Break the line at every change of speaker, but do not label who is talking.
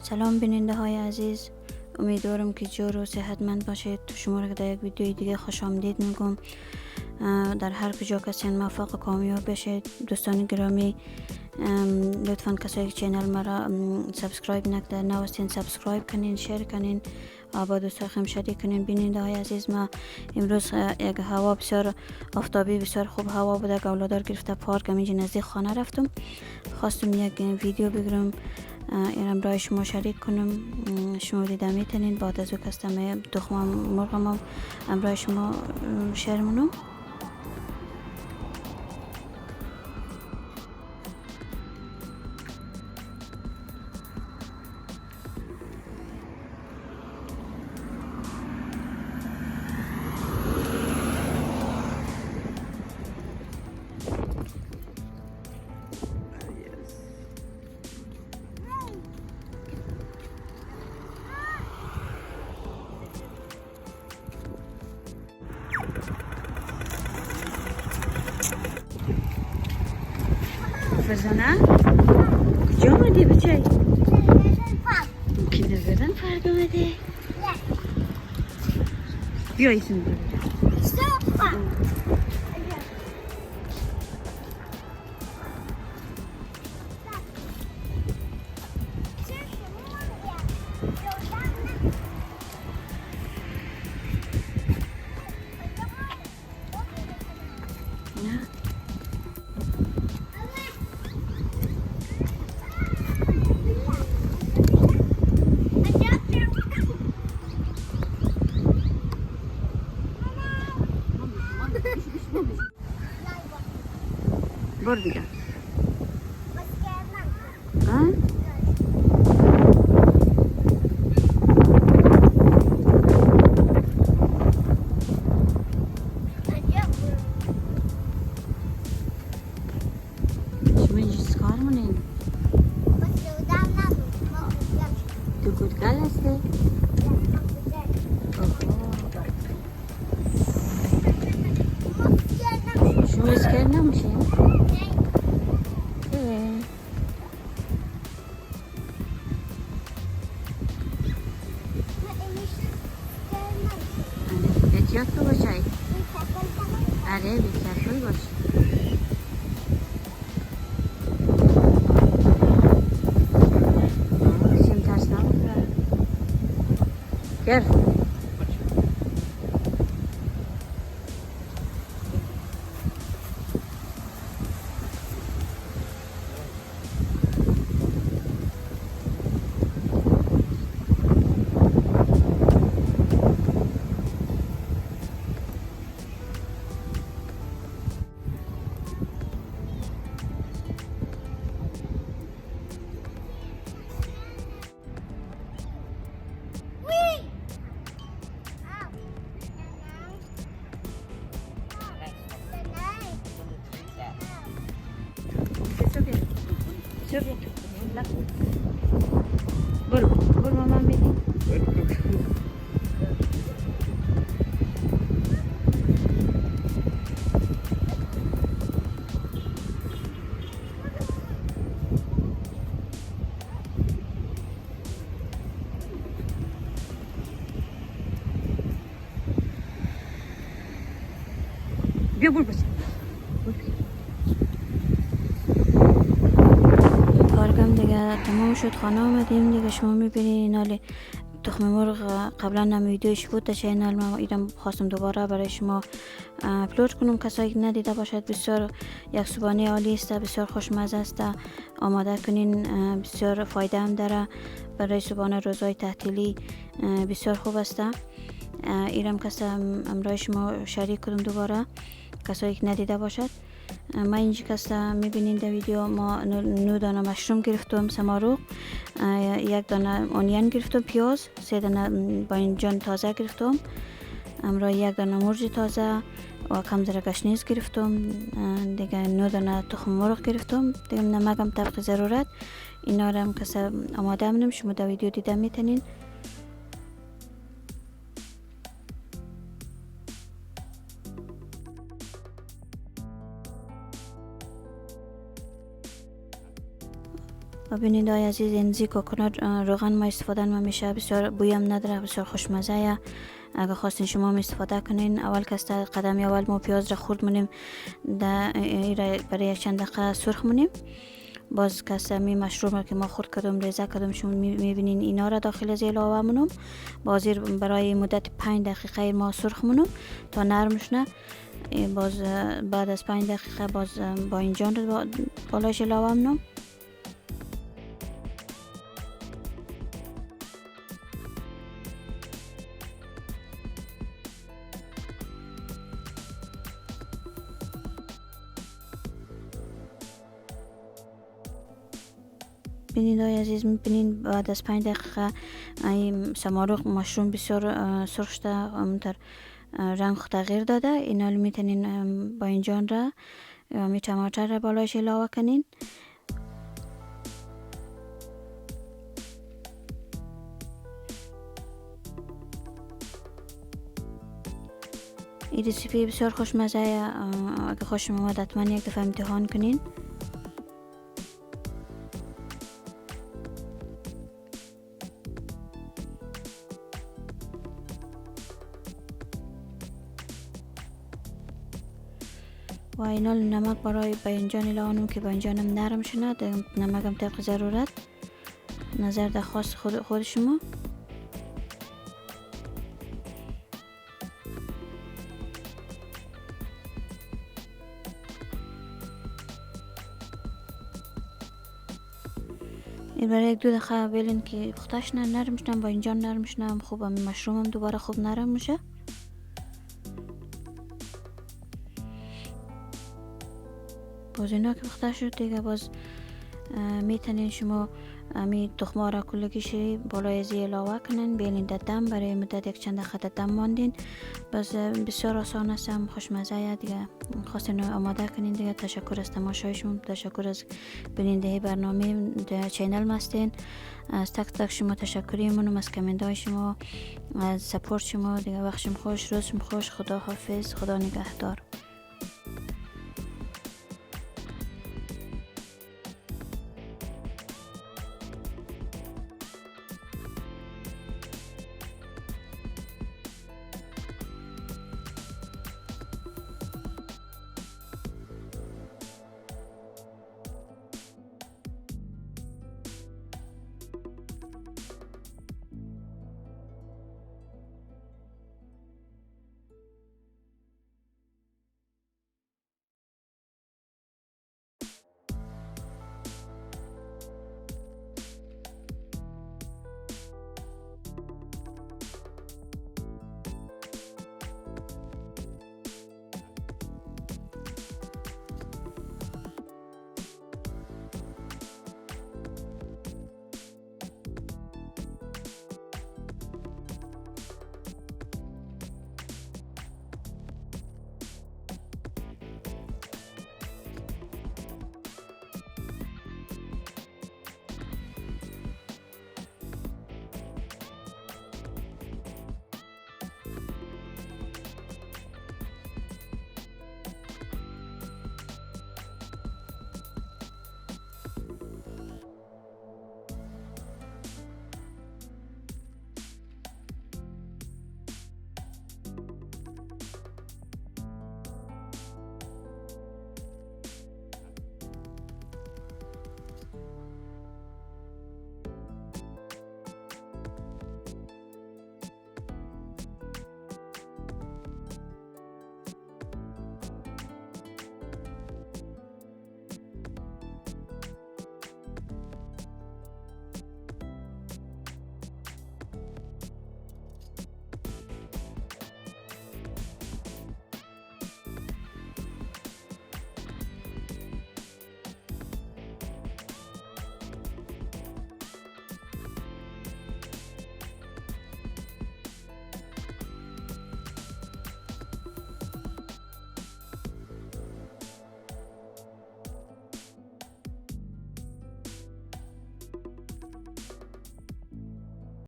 سلام بیننده های عزیز، امیدوارم که جور و صحتمند باشید. شما را در یک ویدیوی دیگه خوش آمدید میگم. در هر کجا کسی موفق و کامیاب بشید. دوستان گرامی، لطفاً کسایی که چینل مرا سابسکرایب نکرده نوستین سابسکرایب کنین، شیر کنین، با دوستان شریک کنین. بیننده های عزیز، ما امروز یک هوا بسیار آفتابی بسیار خوب هوا بوده که اولادار گرفته پارک همینجا نزدیک خانه رفتم، خواستم یک ویدیو بگیرم اینم برای شما شریک کنم. شما دیده میتونین. بعد از او کستم تخم مرغم برای شما شیر منم. فرزانه کجا آمدی بچه؟ کیندرگاردن فرق آمده؟ بیا ایسون برو. برو دیگه. شما اینجا چیکار مونین؟ تو گودگل هستی؟ شما اسکر نمیشین؟ احتیاط تو باشی. آره بی‌کرفل باش. شیم ترس نبود. کرد. برو برو مامان میدی. بیا برو بس. کارگم دیگه تمام شد، خانه آمدیم دیگه. شما میبینین ناله تخم مرغ قبلا هم ویدیوش بود در چینل ما، ایدم خواستم دوباره برای شما اپلود کنم. کسایی که ندیده باشد، بسیار یک صبحانه عالی است، بسیار خوشمزه است، آماده کنین. بسیار فایده هم داره برای صبحانه روزهای تعطیلی، بسیار خوب است. ایرم کسا امرای شما شریک کنم دوباره کسایی که ندیده باشد. ما اینجا کسا میبینین در ویدیو ما 9 دانه مشروم گرفتم، سماروق، 1 دانه اونین گرفتم، پیاز 3 دانه باینجان تازه گرفتم، امرای 1 دانه مرچ تازه و کم ذره گشنیز گرفتم، دیگه 9 دانه تخم مرغ گرفتم، دیگه نمکم طبق ضرورت. اینا رو هم کسا آماده منم، شما در ویدیو دیده میتونین. ببینید آی عزیز، این زی کوکونات روغن ما استفاده ما میشه، بسیار بویم نداره، بسیار خوشمزه. اگه خواستین شما هم استفاده کنین. اول که قدم اول ما پیاز را خورد مونیم، برای یک چند دقیقه سرخ مونیم. باز کسمی مشروم را که ما خورد کردم ریزه کردم، شما میبینین اینا را داخل از علاوه مونم. بازیر برای مدت 5 دقیقه ما سرخ مونم تا نرمش نه. باز بعد از 5 دقیقه باز با اینجان رو بالاش علاوه مونم. ببینید آی عزیز، میبینین بعد از 5 دقیقه این سمارق مشروم بسیار سرخ شده، در رنگ تغییر داده. اینا رو میتونین با اینجان را یا می ټماټر را بالایش علاوه کنین. این رسیپی بسیار خوشمزه، اگه خوشم اومد حتما یک دفعه امتحان کنین. و اینا نمک برای باینجان علاوه که باینجانم نرم شده، نمکم طبق ضرورت، نظر در خواست خود شما. این برای 1-2 دقیقه بلین که پختش نرم شدن، باینجان نرم شدن، خوب مشرومم دوباره خوب نرم میشه. باز اینا که پخته شد دیگه، باز میتونین شما می تخمه را کلگیش بالای زی علاوه کنین، بیلین در دم برای مدت یک چند دقیقه دم ماندین. باز بسیار آسان است، خوشمزه دیگه. خواستین آماده کنین دیگه. تشکر از تماشای شما، تشکر از بیننده برنامه چینل مستین. از تک تک شما تشکری منم، از کامنت های شما، از سپورت شما دیگه. وقتشم خوش، روزشم خوش. خدا حافظ، خدا نگهدار.